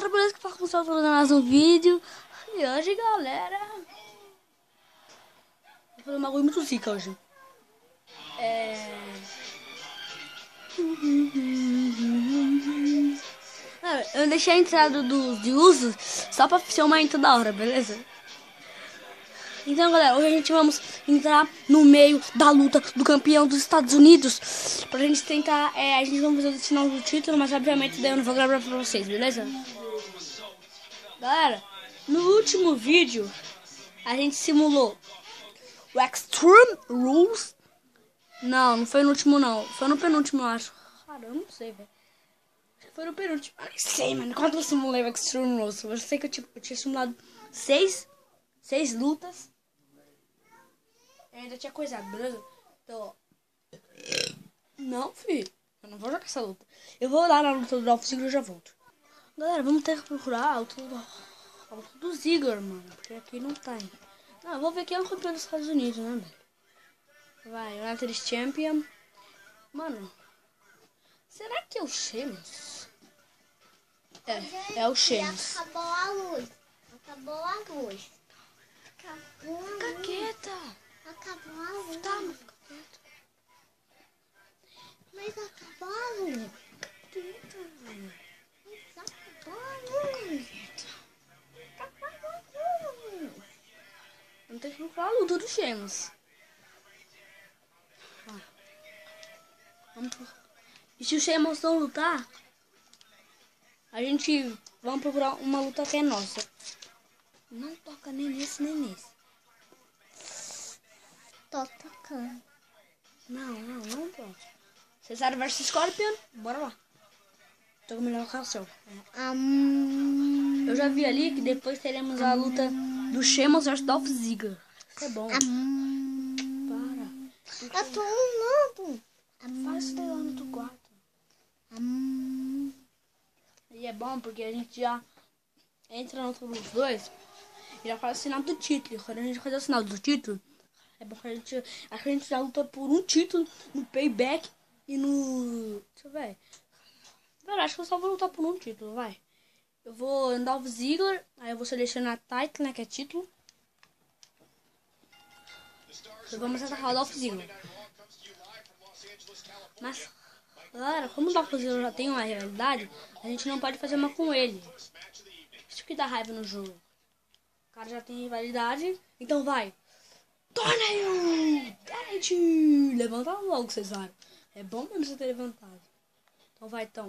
Galera, beleza que tá começando mais um vídeo. E hoje, galera, vou fazer um bagulho muito zica hoje. Eu deixei a entrada de uso só pra ser uma intro da hora, beleza? Então, galera, hoje a gente vamos entrar no meio da luta do campeão dos Estados Unidos. Pra gente tentar, a gente vai fazer o sinal do título, mas obviamente daí eu não vou gravar pra vocês, beleza? Galera, no último vídeo a gente simulou o Extreme Rules. Não foi no último não. Foi no penúltimo, eu acho. Cara, eu não sei, velho. Foi no penúltimo. Eu nem sei, mano. Quando eu simulei o Extreme Rules? Eu sei que eu tinha simulado seis lutas. Eu ainda tinha coisado, beleza? Então, ó. Não, filho. Eu não vou jogar essa luta. Eu vou lá na luta do Dolph Ziggler e já volto. Galera, vamos ter que procurar a luta do Ziggler, mano. Porque aqui não tá, hein. Não, eu vou ver quem é o campeão dos Estados Unidos, né, velho? Vai, United Champion. Mano, será que é o Sheamus? É o Sheamus. Acabou a luz. Acabou a luz. Acabou a luz. Fica quieta. Acabou a luz. Tá, mas fica quieta. Mas acabou a luz. Quieta, velho. Mas acabou a luz. Acabou a luz. Vamos ter que procurar a luta do Sheamus. E se o Sheamus não lutar, a gente vamos procurar uma luta que é nossa. Não toca nem nesse, nem nesse. Tô tocando. Não toca. Cesaro vs Scorpion, bora lá. Tô com o melhor calção. Eu já vi ali que depois teremos a luta do Sheamus vs Dolph Ziggler. Isso é bom. Para. Eu tô olhando. Faz isso daí lá no teu quarto. E é bom porque a gente já entra no outro dos dois e já faz o sinal do título. Quando a gente fazer o sinal do título, é bom que a gente já luta por um título no Payback e no... Deixa eu ver. Velho, acho que eu só vou lutar por um título, vai. Eu vou andar o Ziggler, aí eu vou selecionar Title, né, que é título. Então vamos atacar o Dolph Ziggler. Mas, galera, como o Dolph Ziggler já tem uma realidade, a gente não pode fazer uma com ele. Isso que dá raiva no jogo. O cara já tem rivalidade, então vai. Torneio! Dente! Levanta logo, Cesaro. É bom mesmo você ter levantado. Então vai, então.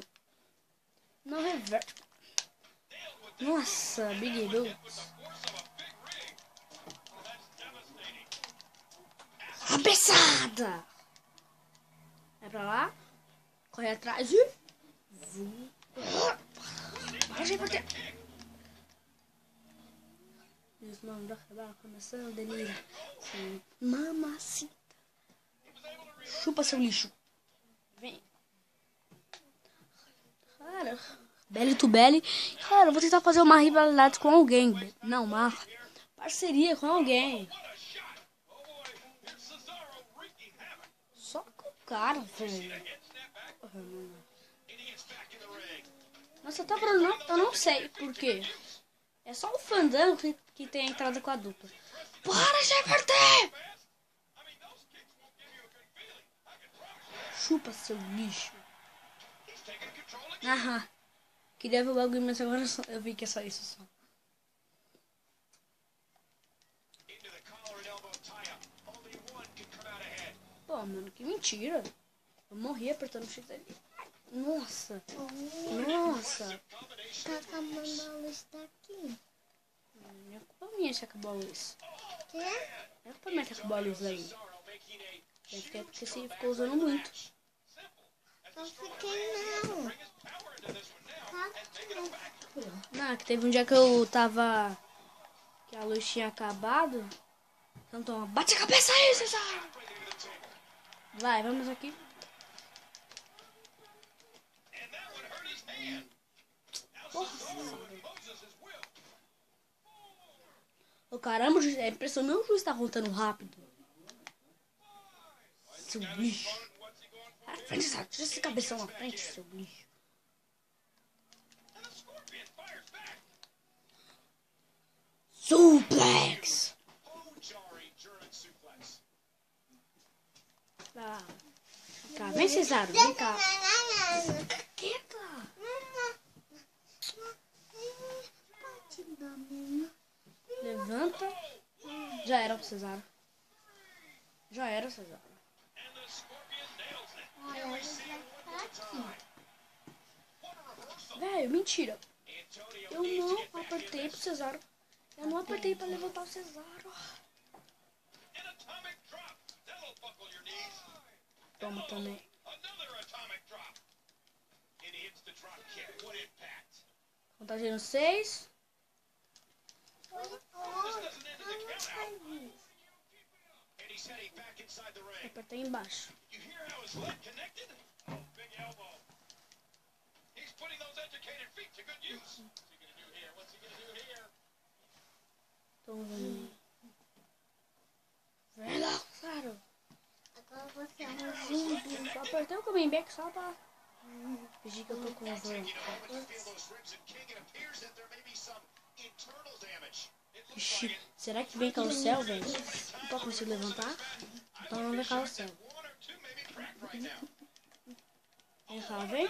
Não reverte. Nossa, Big Boots. Cabeçada! Vai pra lá. Corre atrás e... Para de bater. Isso, mano, vai acabar começando o delírio. Mamacita. Chupa, seu lixo. Vem. Cara, belly to belly. Cara, eu vou tentar fazer uma rivalidade com alguém. Não, uma parceria com alguém. Só com o cara, velho. Nossa, tá falando, eu não sei por quê. É só o Fandango que tem a entrada com a dupla. Para de inverter! Chupa, seu lixo. Aham. Queria ver o bagulho, mas agora eu vi que é só isso só. Pô, mano, que mentira. Eu morri apertando o X ali. Nossa. Nossa. Tá acabando a luz daqui. Não é culpa minha se acabou a luz. Quê? Não é culpa minha se acabou a luz aí. Deve ter porque você ficou usando muito. Não fiquei não. Não, que teve um dia que eu tava... Que a luz tinha acabado. Então toma, bate a cabeça aí, Cesar! Vai, vamos aqui. Porra. Ô, caramba, é impressionante o juiz tá voltando rápido. Seu lixo. À frente, tira esse cabeção na frente, seu lixo. Suplex. Cá, vem, Cesaro, vem cá. Quieta. Levanta. Já era o Cesaro. Já era o Cesaro. Velho, mentira. Eu não apertei pro Cesaro. Eu não apertei pra levantar o Cesaro. Toma também. Contagem no 6. Apertei embaixo. Tô vendo. Vai lá, claro. Agora você é um zumbi. Só apertei o comeback só pra fingir que eu tô com vergonha. Ixi, será que vem carrossel, velho? Não tô conseguindo levantar? Então não vem carrossel. Vem cá, vem.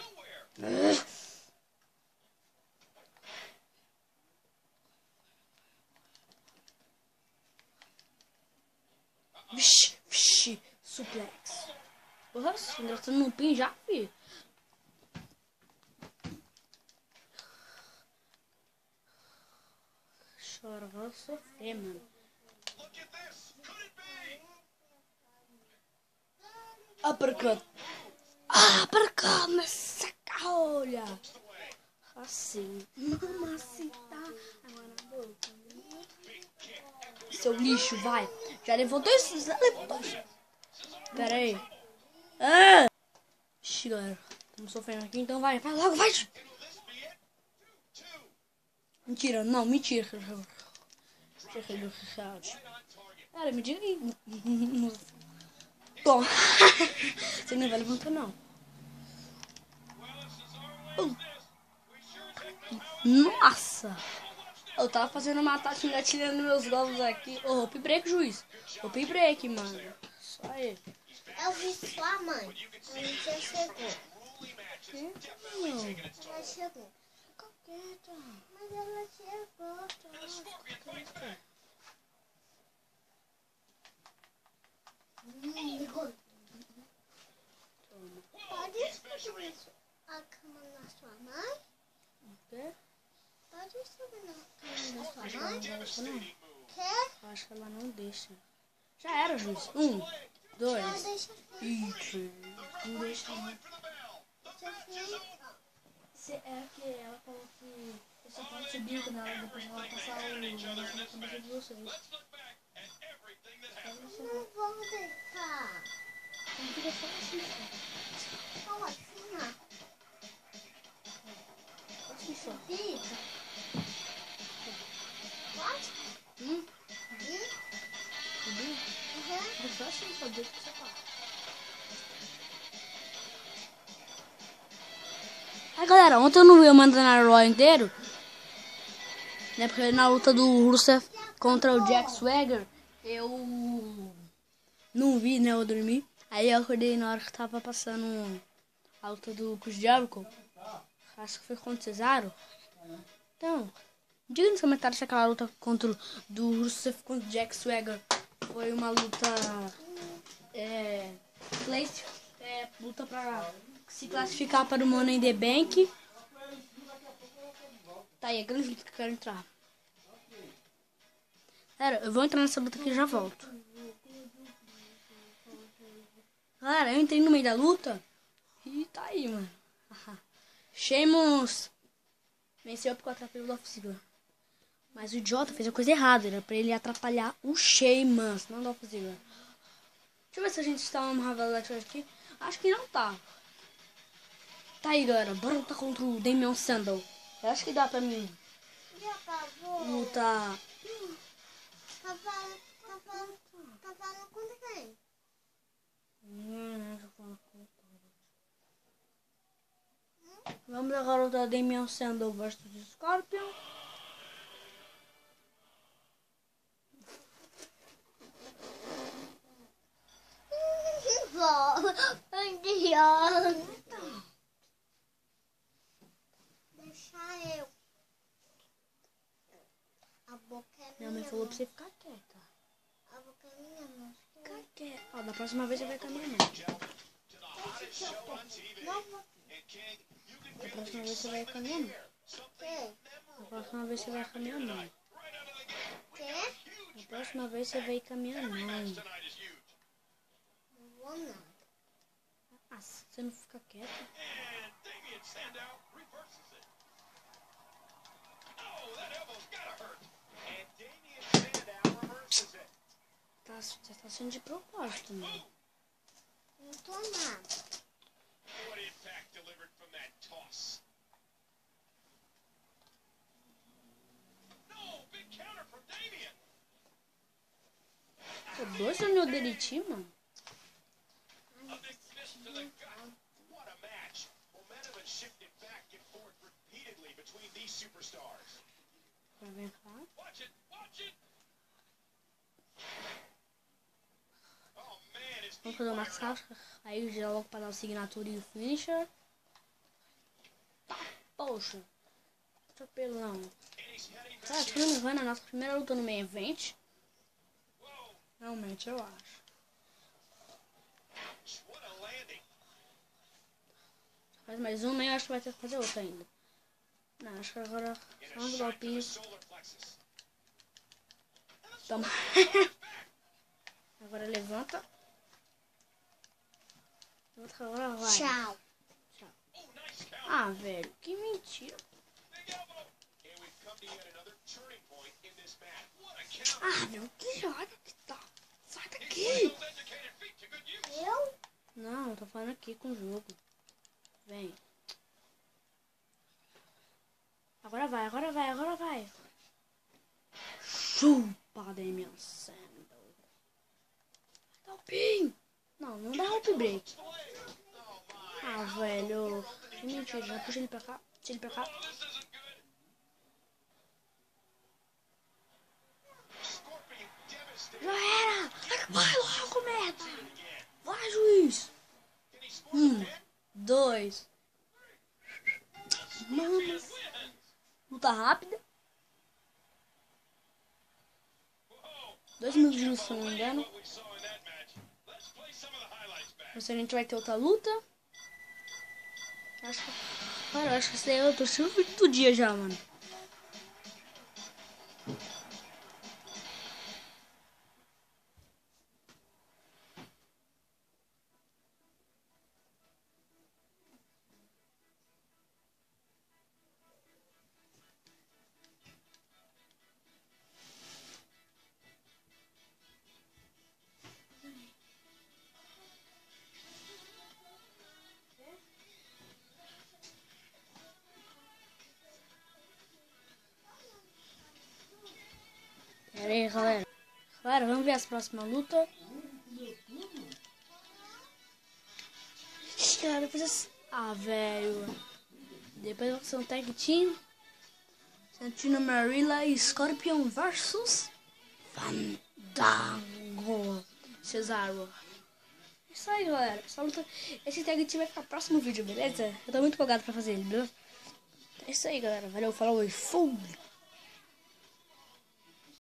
Vixe, vixe, suplex. Porra, engraçado no pin já, filho. Chora, vou sofrer, mano. Uppercut. Uppercut na saca-rolha. Assim. Mamacita. Agora na boca. Seu lixo, vai. Já levantou isso? Já levantou. Pera aí. Ixi, galera. Estamos sofrendo aqui, então vai. Vai logo, vai. Mentira, não, mentira. Cara, me diga aí. Toma. Você não vai levantar, não. Nossa. Eu tava fazendo uma tática engatilhando meus golpes aqui. Ô, rope break, juiz. Rope break, mano. Só aí. Eu vi sua mãe. A gente já chegou. Não. Ela chegou. Coqueta. Mas ela chegou. Pode subir a cama na sua mãe? O quê? Pode subir na cama da Acho que sua ela mãe? não deixa, não. Quer? Acho que ela não deixa. Já era, juiz. 1, 2 Ela deixa e 3. Não deixa, não. É que ela falou que você pode subir quando ela depois ela passar o negócio na cabeça de vocês. Não vou deixar. Não fica só assim, só. Como assim, ó? Assim só. Fica. Pode? Subir? Uhum. Fica só assim, só deixa que você fala. Aí, galera, ontem eu não vi o Mandalorian Raw inteiro. Né, porque na luta do Rusev contra o Jack Swagger, eu não vi, né, eu dormi. Aí eu acordei na hora que tava passando a luta do Chris Jericho. Acho que foi contra o Cesaro. Então, diga nos comentários se aquela luta contra do Rusev contra o Jack Swagger foi uma luta luta pra se classificar para o Money in the Bank. Tá aí, a grande luta que eu quero entrar. Galera, eu vou entrar nessa luta aqui e já volto. Galera, eu entrei no meio da luta e tá aí, mano. Sheamus venceu porque eu atrapalhei o Dolph Ziggler. Mas o idiota fez a coisa errada. Era pra ele atrapalhar o Sheamus, não o Dolph Ziggler. Deixa eu ver se a gente está numa rivalidade aqui. Acho que não tá. Tá aí, galera. Bora lutar contra o Damien Sandow. Eu acho que dá pra mim Já acabou. lutar. Tá falando com quem? Vamos agora lutar Damien Sandow versus Scorpion. Deixa eu. A boca é Minha mãe falou pra você ficar quieta. A boca é minha, não. Ficar quieta. Ó, da próxima vez você vai com a minha mãe. Da próxima vez você vai com a minha mãe. Quê? Da próxima vez você vai com a minha mãe. Quê? Da próxima vez você vai com a minha mãe. Não vou nada. Ah, você não fica quieta? Você tá sendo de propósito, mano. Não tô nada. Tô dois no meu deriti, mano. Vai vir cá. Vamos fazer o Max House. Aí já logo pra dar o signature e o finisher. Poxa. Atropelão. Cara, se não me engano, a nossa primeira luta no main event. Realmente, eu acho. Faz mais uma e eu acho que vai ter que fazer outra ainda. Não, acho que agora só uns golpinhos. Toma. Agora levanta. Levanta agora, vai. Tchau. Tchau. Ah, velho, que mentira. Ah, meu, que hora que tá? Sai daqui. Eu? Não, eu tô falando aqui com o jogo. Vem. Agora vai, agora vai, agora vai. Chupa, Damian Sandow. Dá o pin. Não, não dá o break. Ah, velho. Que mentira, já puxa ele pra cá. Puxa ele pra cá. Já era. Vai logo, merda. Vai, juiz. 2. Mano. Luta rápida. 2 minutos de luta, se não me engano. Não sei se a gente vai ter outra luta. Cara, eu acho que esse daí eu tô assistindo o vídeo do dia já, mano. Pera aí, galera. Galera, vamos ver as próximas lutas. Cara, depois... Ah, velho. Depois vai ser um tag team. Santino Marilla e Scorpion versus Fandango. Cesaro. É isso aí, galera. Essa luta, esse tag team vai ficar no próximo vídeo, beleza? Eu tô muito empolgado pra fazer ele, beleza? É isso aí, galera. Valeu, falou e fui!